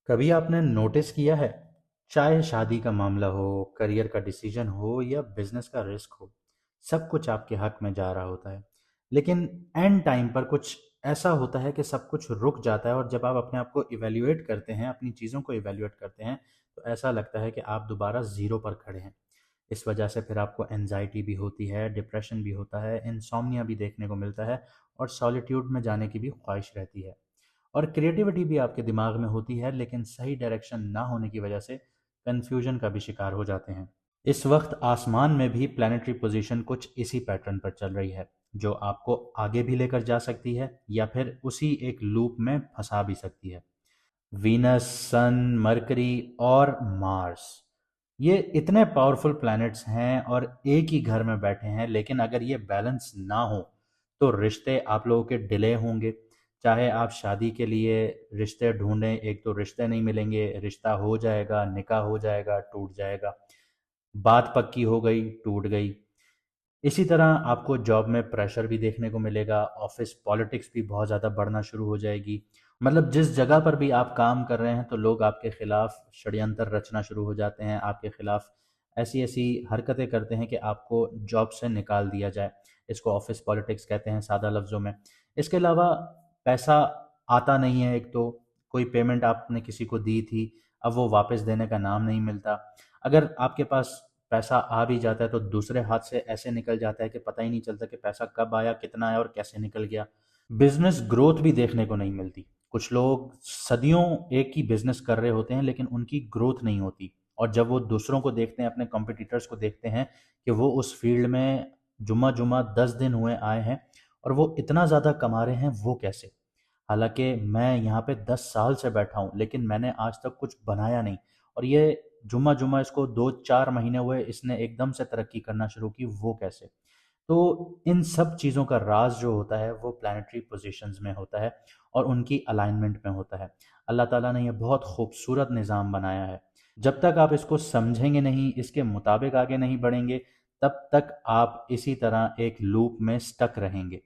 कभी आपने नोटिस किया है, चाहे शादी का मामला हो, करियर का डिसीजन हो या बिजनेस का रिस्क हो, सब कुछ आपके हक में जा रहा होता है। लेकिन एंड टाइम पर कुछ ऐसा होता है कि सब कुछ रुक जाता है और जब आप अपने आप को इवैल्यूएट करते हैं, अपनी चीज़ों को इवैल्यूएट करते हैं, तो ऐसा लगता है कि आप दोबारा ज़ीरो पर खड़े हैं। इस वजह से फिर आपको एंजाइटी भी होती है, डिप्रेशन भी होता है, इंसोम्निया भी देखने को मिलता है और सॉलिट्यूड में जाने की भी ख्वाहिश रहती है। और क्रिएटिविटी भी आपके दिमाग में होती है, लेकिन सही डायरेक्शन ना होने की वजह से कन्फ्यूजन का भी शिकार हो जाते हैं। इस वक्त आसमान में भी प्लैनेटरी पोजीशन कुछ इसी पैटर्न पर चल रही है, जो आपको आगे भी लेकर जा सकती है या फिर उसी एक लूप में फंसा भी सकती है। वीनस, सन, मरकरी और मार्स, ये इतने पावरफुल प्लैनेट्स हैं और एक ही घर में बैठे हैं, लेकिन अगर ये बैलेंस ना हो तो रिश्ते आप लोगों के डिले होंगे। चाहे आप शादी के लिए रिश्ते ढूंढें, एक तो रिश्ते नहीं मिलेंगे, रिश्ता हो जाएगा, निकाह हो जाएगा, टूट जाएगा, बात पक्की हो गई, टूट गई। इसी तरह आपको जॉब में प्रेशर भी देखने को मिलेगा, ऑफिस पॉलिटिक्स भी बहुत ज़्यादा बढ़ना शुरू हो जाएगी। मतलब जिस जगह पर भी आप काम कर रहे हैं तो लोग आपके खिलाफ षड्यंत्र रचना शुरू हो जाते हैं, आपके खिलाफ ऐसी ऐसी हरकतें करते हैं कि आपको जॉब से निकाल दिया जाए। इसको ऑफिस पॉलिटिक्स कहते हैं सादा लफ्ज़ों में। इसके अलावा पैसा आता नहीं है, एक तो कोई पेमेंट आपने किसी को दी थी, अब वो वापस देने का नाम नहीं मिलता। अगर आपके पास पैसा आ भी जाता है तो दूसरे हाथ से ऐसे निकल जाता है कि पता ही नहीं चलता कि पैसा कब आया, कितना आया और कैसे निकल गया। बिजनेस ग्रोथ भी देखने को नहीं मिलती। कुछ लोग सदियों एक ही बिजनेस कर रहे होते हैं लेकिन उनकी ग्रोथ नहीं होती, और जब वो दूसरों को देखते हैं, अपने कॉम्पिटिटर्स को देखते हैं कि वो उस फील्ड में जुम्मा जुम्मा 10 दिन हुए आए हैं और वो इतना ज़्यादा कमा रहे हैं, वो कैसे? हालांकि मैं यहाँ पे 10 साल से बैठा हूँ लेकिन मैंने आज तक कुछ बनाया नहीं, और ये जुम्मा जुम्मा इसको 2-4 महीने हुए, इसने एकदम से तरक्की करना शुरू की, वो कैसे? तो इन सब चीज़ों का राज जो होता है वो प्लानिटरी पोजीशंस में होता है और उनकी अलाइनमेंट में होता है। अल्लाह ताला ने ये बहुत खूबसूरत निज़ाम बनाया है। जब तक आप इसको समझेंगे नहीं, इसके मुताबिक आगे नहीं बढ़ेंगे, तब तक आप इसी तरह एक लूप में स्टक रहेंगे।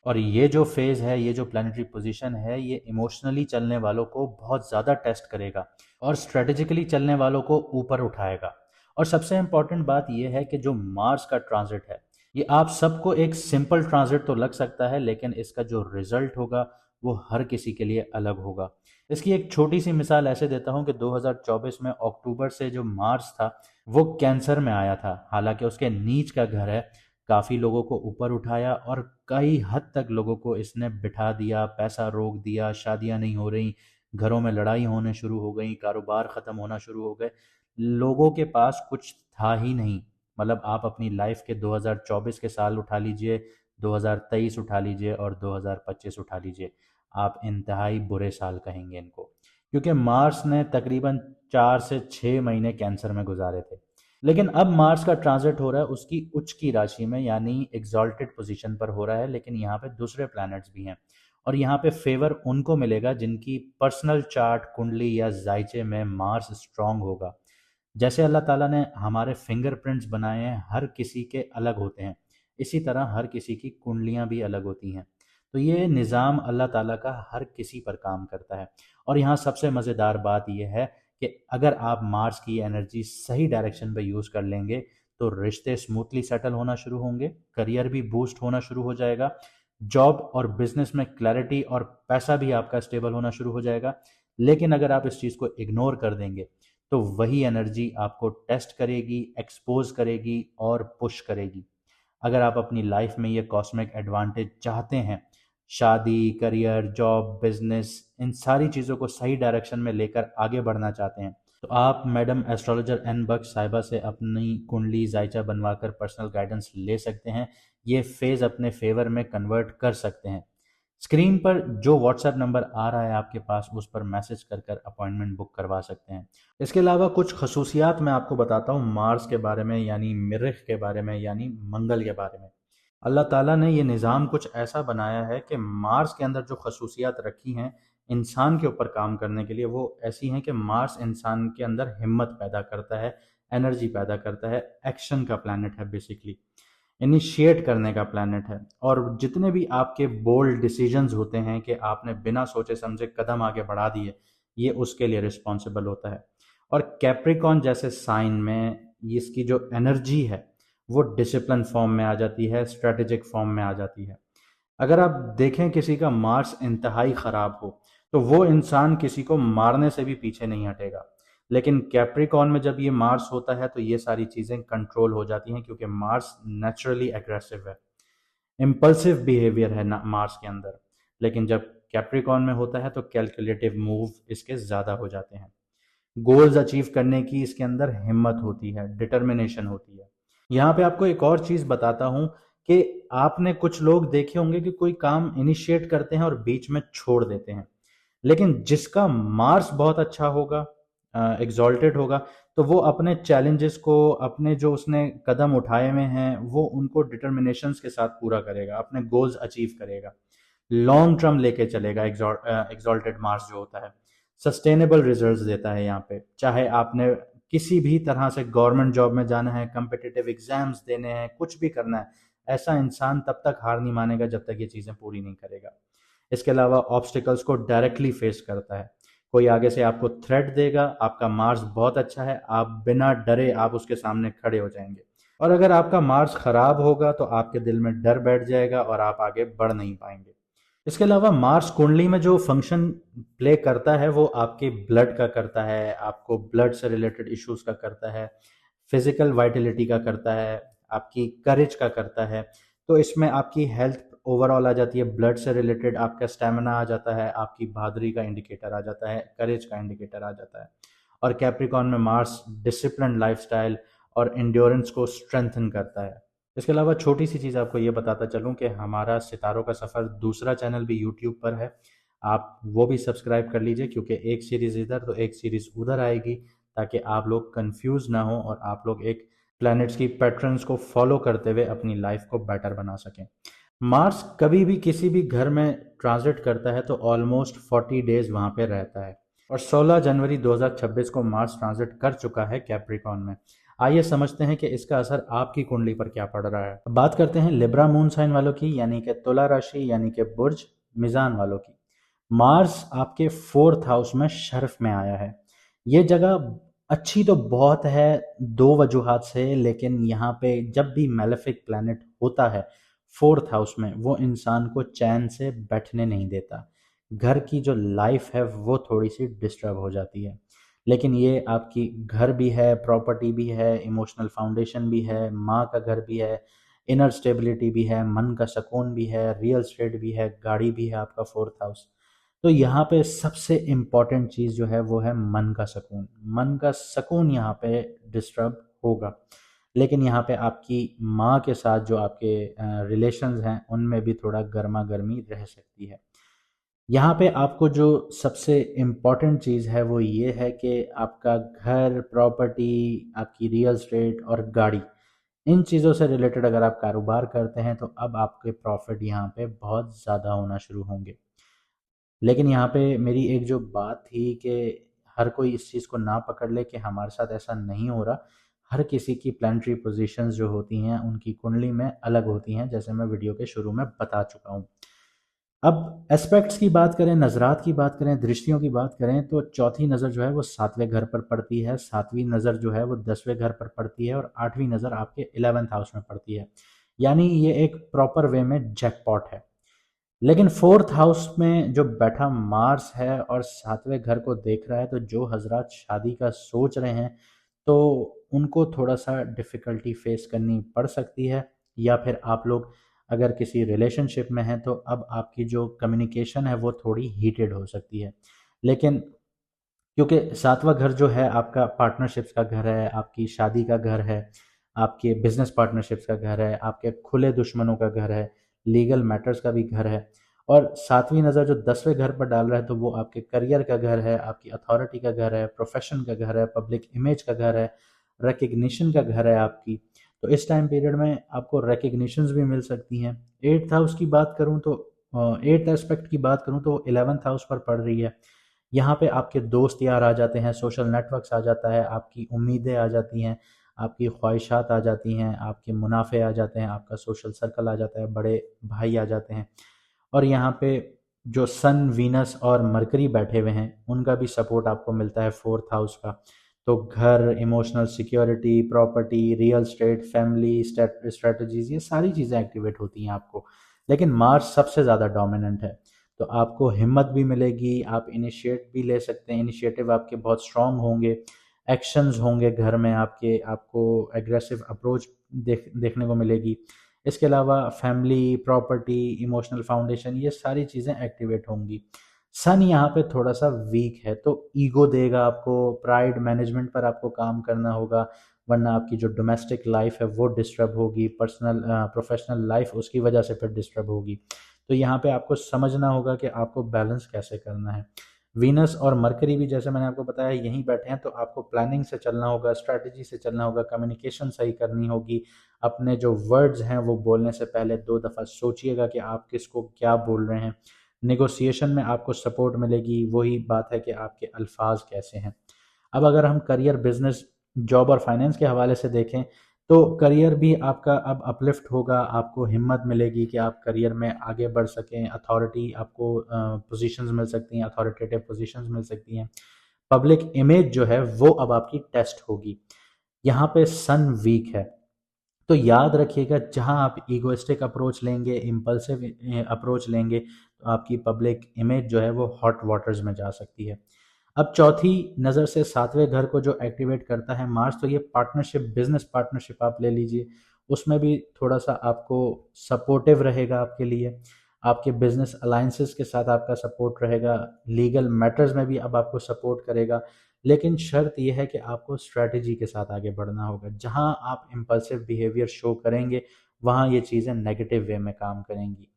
और ये जो फेज़ है, ये जो प्लानिटरी पोजीशन है, ये इमोशनली चलने वालों को बहुत ज़्यादा टेस्ट करेगा और स्ट्रेटेजिकली चलने वालों को ऊपर उठाएगा। और सबसे इम्पॉर्टेंट बात यह है कि जो मार्स का ट्रांजिट है, ये आप सबको एक सिंपल ट्रांजिट तो लग सकता है, लेकिन इसका जो रिजल्ट होगा वो हर किसी के लिए अलग होगा। इसकी एक छोटी सी मिसाल ऐसे देता हूँ कि 2024 में अक्टूबर से जो मार्स था वो कैंसर में आया था। हालांकि उसके नीच का घर है, काफ़ी लोगों को ऊपर उठाया और कई हद तक लोगों को इसने बिठा दिया, पैसा रोक दिया, शादियां नहीं हो रही, घरों में लड़ाई होने शुरू हो गई, कारोबार ख़त्म होना शुरू हो गए। लोगों के पास कुछ था ही नहीं। मतलब आप अपनी लाइफ के 2024 के साल उठा लीजिए, 2023 उठा लीजिए और 2025 उठा लीजिए, आप इंतहाई बुरे साल कहेंगे इनको, क्योंकि मार्स ने तकरीबन 4 से 6 महीने कैंसर में गुजारे थे। लेकिन अब मार्स का ट्रांजिट हो रहा है उसकी उच्च की राशि में, यानी एग्जॉल्टेड पोजीशन पर हो रहा है, लेकिन यहाँ पे दूसरे प्लैनेट्स भी हैं और यहाँ पे फेवर उनको मिलेगा जिनकी पर्सनल चार्ट कुंडली या जायचे में मार्स स्ट्रांग होगा। जैसे अल्लाह ताला ने हमारे फिंगरप्रिंट्स बनाए हैं, हर किसी के अलग होते हैं, इसी तरह हर किसी की कुंडलियां भी अलग होती हैं। तो ये निज़ाम अल्लाह ताला का हर किसी पर काम करता है। और यहाँ सबसे मज़ेदार बात यह है कि अगर आप मार्स की एनर्जी सही डायरेक्शन में यूज़ कर लेंगे तो रिश्ते स्मूथली सेटल होना शुरू होंगे, करियर भी बूस्ट होना शुरू हो जाएगा, जॉब और बिजनेस में क्लैरिटी और पैसा भी आपका स्टेबल होना शुरू हो जाएगा। लेकिन अगर आप इस चीज़ को इग्नोर कर देंगे तो वही एनर्जी आपको टेस्ट करेगी, एक्सपोज करेगी और पुश करेगी। अगर आप अपनी लाइफ में ये कॉस्मिक एडवांटेज चाहते हैं, शादी, करियर, जॉब, बिजनेस, इन सारी चीज़ों को सही डायरेक्शन में लेकर आगे बढ़ना चाहते हैं, तो आप मैडम एस्ट्रोलॉजर एन बख्श साहिबा से अपनी कुंडली जायचा बनवाकर पर्सनल गाइडेंस ले सकते हैं। ये फेज़ अपने फेवर में कन्वर्ट कर सकते हैं। स्क्रीन पर जो व्हाट्सएप नंबर आ रहा है आपके पास, उस पर मैसेज कर कर अपॉइंटमेंट बुक करवा सकते हैं। इसके अलावा कुछ खसूसियात मैं आपको बताता हूँ मार्स के बारे में, यानी मरीख के बारे में, यानी मंगल के बारे में। अल्लाह ताला ने ये निज़ाम कुछ ऐसा बनाया है कि मार्स के अंदर जो खसूसियात रखी हैं इंसान के ऊपर काम करने के लिए, वो ऐसी हैं कि मार्स इंसान के अंदर हिम्मत पैदा करता है, एनर्जी पैदा करता है, एक्शन का प्लैनेट है बेसिकली, इनिशिएट करने का प्लैनेट है। और जितने भी आपके बोल्ड डिसीजंस होते हैं कि आपने बिना सोचे समझे कदम आगे बढ़ा दिए, ये उसके लिए रिस्पॉन्सिबल होता है। और कैप्रिकॉन जैसे साइन में इसकी जो एनर्जी है वो डिसिप्लिन फॉर्म में आ जाती है, स्ट्रेटेजिक फॉर्म में आ जाती है। अगर आप देखें किसी का मार्स इंतहाई ख़राब हो तो वो इंसान किसी को मारने से भी पीछे नहीं हटेगा। लेकिन कैप्रिकॉन में जब ये मार्स होता है तो ये सारी चीज़ें कंट्रोल हो जाती हैं, क्योंकि मार्स नेचुरली एग्रेसिव है, इम्पल्सिव बिहेवियर है ना मार्स के अंदर। लेकिन जब कैप्रिकॉन में होता है तो कैलकुलेटिव मूव इसके ज़्यादा हो जाते हैं। गोल्स अचीव करने की इसके अंदर हिम्मत होती है, डिटर्मिनेशन होती है। यहाँ पे आपको एक और चीज़ बताता हूँ कि आपने कुछ लोग देखे होंगे कि कोई काम इनिशिएट करते हैं और बीच में छोड़ देते हैं। लेकिन जिसका मार्स बहुत अच्छा होगा, एग्जॉल्टेड होगा, तो वो अपने चैलेंजेस को, अपने जो उसने कदम उठाए हुए हैं वो उनको डिटर्मिनेशंस के साथ पूरा करेगा, अपने गोल्स अचीव करेगा, लॉन्ग टर्म लेके चलेगा। एग्जॉल्टेड मार्स जो होता है सस्टेनेबल रिजल्ट्स देता है। यहाँ पे चाहे आपने किसी भी तरह से गवर्नमेंट जॉब में जाना है, कम्पिटिटिव एग्जाम्स देने हैं, कुछ भी करना है, ऐसा इंसान तब तक हार नहीं मानेगा जब तक ये चीज़ें पूरी नहीं करेगा। इसके अलावा ऑब्स्टिकल्स को डायरेक्टली फेस करता है। कोई आगे से आपको थ्रेट देगा, आपका मार्स बहुत अच्छा है, आप बिना डरे आप उसके सामने खड़े हो जाएंगे। और अगर आपका मार्स खराब होगा तो आपके दिल में डर बैठ जाएगा और आप आगे बढ़ नहीं पाएंगे। इसके अलावा मार्स कुंडली में जो फंक्शन प्ले करता है वो आपके ब्लड का करता है, आपको ब्लड से रिलेटेड इश्यूज का करता है, फिजिकल वाइटलिटी का करता है, आपकी करेज का करता है। तो इसमें आपकी हेल्थ ओवरऑल आ जाती है, ब्लड से रिलेटेड आपका स्टेमिना आ जाता है, आपकी बहादुरी का इंडिकेटर आ जाता है, करेज का इंडिकेटर आ जाता है। और कैप्रिकॉन में मार्स डिसिप्लिन लाइफस्टाइल और इंड्योरेंस को स्ट्रेंथन करता है। इसके अलावा छोटी सी चीज़ आपको ये बताता चलूँ कि हमारा सितारों का सफ़र दूसरा चैनल भी यूट्यूब पर है, आप वो भी सब्सक्राइब कर लीजिए, क्योंकि एक सीरीज़ इधर तो एक सीरीज़ उधर आएगी, ताकि आप लोग कंफ्यूज ना हो और आप लोग एक प्लैनेट्स की पैटर्न्स को फॉलो करते हुए अपनी लाइफ को बेटर बना सकें। मार्स कभी भी किसी भी घर में ट्रांजिट करता है तो ऑलमोस्ट 40 डेज वहाँ पे रहता है, और 16 जनवरी 2026 को मार्स ट्रांजिट कर चुका है कैप्रिकॉन में। आइए समझते हैं कि इसका असर आपकी कुंडली पर क्या पड़ रहा है। अब बात करते हैं लिब्रा मून साइन वालों की, यानी कि तुला राशि, यानी कि बुर्ज मिजान वालों की। मार्स आपके 4th हाउस में शर्फ में आया है। ये जगह अच्छी तो बहुत है, दो वजूहात से, लेकिन यहाँ पे जब भी मेलेफिक प्लैनेट होता है 4th हाउस में, वो इंसान को चैन से बैठने नहीं देता। घर की जो लाइफ है वो थोड़ी सी डिस्टर्ब हो जाती है। लेकिन ये आपकी घर भी है, प्रॉपर्टी भी है, इमोशनल फाउंडेशन भी है, माँ का घर भी है, इनर स्टेबिलिटी भी है, मन का सुकून भी है, रियल स्टेट भी है, गाड़ी भी है आपका 4th हाउस। तो यहाँ पे सबसे इम्पॉर्टेंट चीज़ जो है वो है मन का सुकून। मन का सुकून यहाँ पे डिस्टर्ब होगा। लेकिन यहाँ पे आपकी माँ के साथ जो आपके रिलेशंस हैं उनमें भी थोड़ा गर्मा गर्मी रह सकती है। यहाँ पे आपको जो सबसे इम्पॉर्टेंट चीज़ है वो ये है कि आपका घर, प्रॉपर्टी, आपकी रियल एस्टेट और गाड़ी, इन चीज़ों से रिलेटेड अगर आप कारोबार करते हैं तो अब आपके प्रॉफिट यहाँ पे बहुत ज़्यादा होना शुरू होंगे। लेकिन यहाँ पे मेरी एक जो बात थी कि हर कोई इस चीज़ को ना पकड़ ले कि हमारे साथ ऐसा नहीं हो रहा। हर किसी की प्लानिटरी पोजीशंस जो होती हैं उनकी कुंडली में अलग होती हैं, जैसे मैं वीडियो के शुरू में बता चुका हूँ। अब एस्पेक्ट्स की बात करें, नज़रात की बात करें, दृष्टियों की बात करें, तो चौथी नज़र जो है वो 7वें घर पर पड़ती है, 7वीं नज़र जो है वो 10वें घर पर पड़ती है, और 8वीं नज़र आपके 11th हाउस में पड़ती है। यानी ये एक प्रॉपर वे में जैकपॉट है। लेकिन 4th हाउस में जो बैठा मार्स है और 7वें घर को देख रहा है, तो जो हजरात शादी का सोच रहे हैं तो उनको थोड़ा सा डिफ़िकल्टी फेस करनी पड़ सकती है। या फिर आप लोग अगर किसी रिलेशनशिप में हैं तो अब आपकी जो कम्युनिकेशन है वो थोड़ी हीटेड हो सकती है। लेकिन क्योंकि 7वां घर जो है आपका पार्टनरशिप्स का घर है, आपकी शादी का घर है, आपके बिजनेस पार्टनरशिप्स का घर है, आपके खुले दुश्मनों का घर है, लीगल मैटर्स का भी घर है। और 7वीं नज़र जो 10वें घर पर डाल रहा है तो वो आपके करियर का घर है, आपकी अथॉरिटी का घर है, प्रोफेशन का घर है, पब्लिक इमेज का घर है, रिकग्निशन का घर है आपकी। तो इस टाइम पीरियड में आपको रिकग्निशंस भी मिल सकती हैं। 8th हाउस की बात करूँ तो 8th एस्पेक्ट की बात करूँ तो 11th हाउस पर पड़ रही है। यहाँ पे आपके दोस्त यार आ जाते हैं, सोशल नेटवर्क्स आ जाता है, आपकी उम्मीदें आ जाती हैं, आपकी ख्वाहिशात आ जाती हैं, आपके मुनाफे आ जाते हैं, आपका सोशल सर्कल आ जाता है, बड़े भाई आ जाते हैं। और यहाँ पे जो सन, वीनस और मरकरी बैठे हुए हैं उनका भी सपोर्ट आपको मिलता है फोर्थ हाउस का। तो घर, emotional security, property, real estate, family strategies, ये सारी चीज़ें एक्टिवेट होती हैं आपको। लेकिन मार्स सबसे ज़्यादा डोमिनेंट है। तो आपको हिम्मत भी मिलेगी, आप इनिशिएट भी ले सकते हैं, इनिशिएटिव आपके बहुत स्ट्रांग होंगे, एक्शंस होंगे घर में आपके, आपको एग्रेसिव अप्रोच देखने को मिलेगी। इसके अलावा फैमिली, प्रॉपर्टी, इमोशनल फाउंडेशन, ये सारी चीज़ें एक्टिवेट होंगी। सन यहाँ पे थोड़ा सा वीक है, तो ईगो देगा आपको, प्राइड मैनेजमेंट पर आपको काम करना होगा, वरना आपकी जो डोमेस्टिक लाइफ है वो डिस्टर्ब होगी, पर्सनल प्रोफेशनल लाइफ उसकी वजह से फिर डिस्टर्ब होगी। तो यहाँ पे आपको समझना होगा कि आपको बैलेंस कैसे करना है। वीनस और मरकरी भी जैसे मैंने आपको बताया यहीं बैठे हैं, तो आपको प्लानिंग से चलना होगा, स्ट्रैटेजी से चलना होगा, कम्युनिकेशन सही करनी होगी। अपने जो वर्ड्स हैं वो बोलने से पहले 2 दफ़ा सोचिएगा कि आप किसको क्या बोल रहे हैं। नेगोशिएशन में आपको सपोर्ट मिलेगी, वही बात है कि आपके अल्फाज कैसे हैं। अब अगर हम करियर, बिजनेस, जॉब और फाइनेंस के हवाले से देखें, तो करियर भी आपका अब अपलिफ्ट होगा, आपको हिम्मत मिलेगी कि आप करियर में आगे बढ़ सकें, अथॉरिटी आपको पोजीशंस मिल सकती हैं, अथॉरिटेटिव पोजीशंस मिल सकती हैं। पब्लिक इमेज जो है वो अब आपकी टेस्ट होगी। यहाँ पे सन वीक है, तो याद रखिएगा जहां आप ईगोइस्टिक अप्रोच लेंगे, इम्पल्सिव अप्रोच लेंगे, तो आपकी पब्लिक इमेज जो है वो हॉट वाटर्स में जा सकती है। अब चौथी नज़र से सातवें घर को जो एक्टिवेट करता है मार्स, तो ये पार्टनरशिप, बिजनेस पार्टनरशिप आप ले लीजिए, उसमें भी थोड़ा सा आपको सपोर्टिव रहेगा आपके लिए। आपके बिजनेस अलायंसेस के साथ आपका सपोर्ट रहेगा, लीगल मैटर्स में भी अब आपको सपोर्ट करेगा। लेकिन शर्त यह है कि आपको स्ट्रैटेजी के साथ आगे बढ़ना होगा। जहां आप इम्पल्सिव बिहेवियर शो करेंगे, वहां ये चीज़ें नेगेटिव वे में काम करेंगी।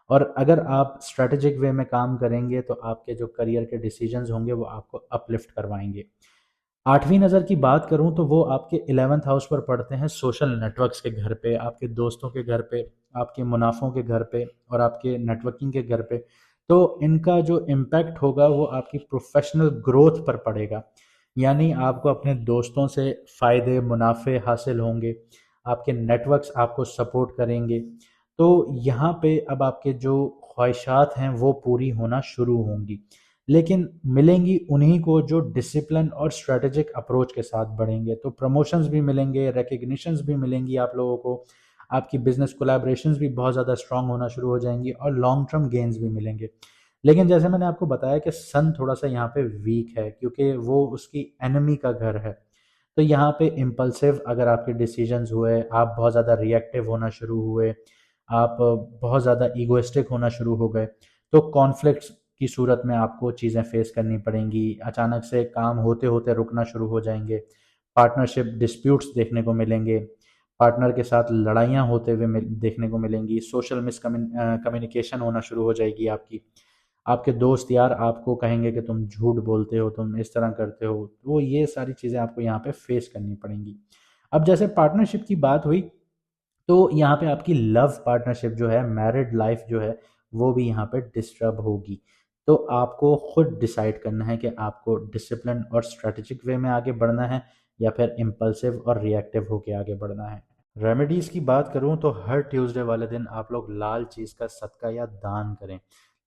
और अगर आप स्ट्रैटेजिक वे में काम करेंगे तो आपके जो करियर के डिसीजंस होंगे वो आपको अपलिफ्ट करवाएंगे। आठवीं नज़र की बात करूं तो वो आपके 11th हाउस पर पड़ते हैं, सोशल नेटवर्क्स के घर पे, आपके दोस्तों के घर पे, आपके मुनाफों के घर पे और आपके नेटवर्किंग के घर पे। तो इनका जो इम्पैक्ट होगा वो आपकी प्रोफेशनल ग्रोथ पर पड़ेगा। यानी आपको अपने दोस्तों से फ़ायदे, मुनाफे हासिल होंगे, आपके नेटवर्क्स आपको सपोर्ट करेंगे। तो यहाँ पे अब आपके जो ख्वाहिशात हैं वो पूरी होना शुरू होंगी, लेकिन मिलेंगी उन्हीं को जो डिसिप्लिन और स्ट्रेटेजिक अप्रोच के साथ बढ़ेंगे। तो प्रमोशंस भी मिलेंगे, रिकग्निशंस भी मिलेंगी आप लोगों को, आपकी बिजनेस कोलैबोरेशंस भी बहुत ज़्यादा स्ट्रांग होना शुरू हो जाएंगी और लॉन्ग टर्म गेन्स भी मिलेंगे। लेकिन जैसे मैंने आपको बताया कि सन थोड़ा सा यहाँ पे वीक है, क्योंकि वो उसकी एनिमी का घर है। तो यहाँ पे इम्पल्सिव अगर आपके डिसीजंस हुए, आप बहुत ज़्यादा रिएक्टिव होना शुरू हुए, आप बहुत ज़्यादा ईगोइस्टिक होना शुरू हो गए, तो कॉन्फ्लिक्ट्स की सूरत में आपको चीज़ें फेस करनी पड़ेंगी। अचानक से काम होते होते रुकना शुरू हो जाएंगे, पार्टनरशिप डिस्प्यूट्स देखने को मिलेंगे, पार्टनर के साथ लड़ाइयाँ होते हुए देखने को मिलेंगी, सोशल कम्युनिकेशन होना शुरू हो जाएगी आपकी। आपके दोस्त यार आपको कहेंगे कि तुम झूठ बोलते हो, तुम इस तरह करते हो, तो ये सारी चीज़ें आपको यहाँ पे फेस करनी पड़ेंगी। अब जैसे पार्टनरशिप की बात हुई, तो यहाँ पे आपकी लव पार्टनरशिप जो है, मैरिड लाइफ जो है, वो भी यहाँ पे डिस्टर्ब होगी। तो आपको खुद डिसाइड करना है कि आपको डिसिप्लिन और स्ट्रेटेजिक वे में आगे बढ़ना है या फिर इम्पल्सिव और रिएक्टिव होके आगे बढ़ना है। रेमेडीज़ की बात करूं तो हर ट्यूसडे वाले दिन आप लोग लाल चीज़ का सदका या दान करें।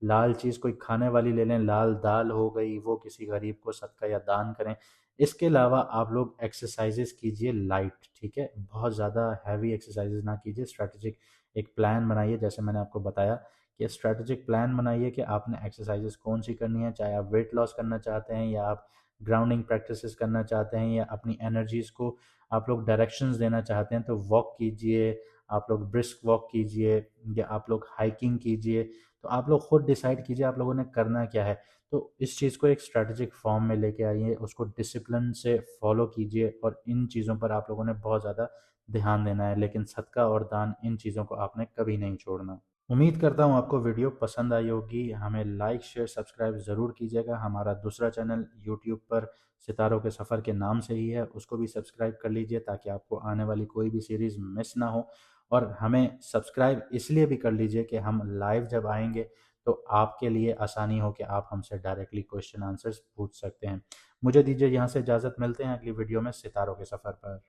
लाल चीज़ कोई खाने वाली ले लें, लाल दाल हो गई, वो किसी गरीब को सदका या दान करें। इसके अलावा आप लोग एक्सरसाइजेस कीजिए लाइट, ठीक है, बहुत ज़्यादा हैवी एक्सरसाइजेस ना कीजिए। स्ट्रैटेजिक एक प्लान बनाइए, जैसे मैंने आपको बताया कि स्ट्रैटेजिक प्लान बनाइए कि आपने एक्सरसाइजेस कौन सी करनी है, चाहे आप वेट लॉस करना चाहते हैं या आप ग्राउंडिंग प्रैक्टिसेस करना चाहते हैं या अपनी एनर्जीज़ को आप लोग डायरेक्शंस देना चाहते हैं, तो वॉक कीजिए, आप लोग ब्रिस्क वॉक कीजिए या आप लोग हाइकिंग कीजिए। तो आप लोग खुद डिसाइड कीजिए आप लोगों ने करना क्या है। तो इस चीज़ को एक स्ट्रैटेजिक फॉर्म में लेके आइए, उसको डिसिप्लिन से फॉलो कीजिए और इन चीज़ों पर आप लोगों ने बहुत ज़्यादा ध्यान देना है। लेकिन सदका और दान, इन चीज़ों को आपने कभी नहीं छोड़ना। उम्मीद करता हूँ आपको वीडियो पसंद आई होगी। हमें लाइक, शेयर, सब्सक्राइब ज़रूर कीजिएगा। हमारा दूसरा चैनल यूट्यूब पर सितारों के सफ़र के नाम से ही है, उसको भी सब्सक्राइब कर लीजिए ताकि आपको आने वाली कोई भी सीरीज़ मिस ना हो। और हमें सब्सक्राइब इसलिए भी कर लीजिए कि हम लाइव जब आएंगे तो आपके लिए आसानी हो कि आप हमसे डायरेक्टली क्वेश्चन आंसर्स पूछ सकते हैं। मुझे दीजिए यहाँ से इजाज़त, मिलते हैं अगली वीडियो में सितारों के सफ़र पर।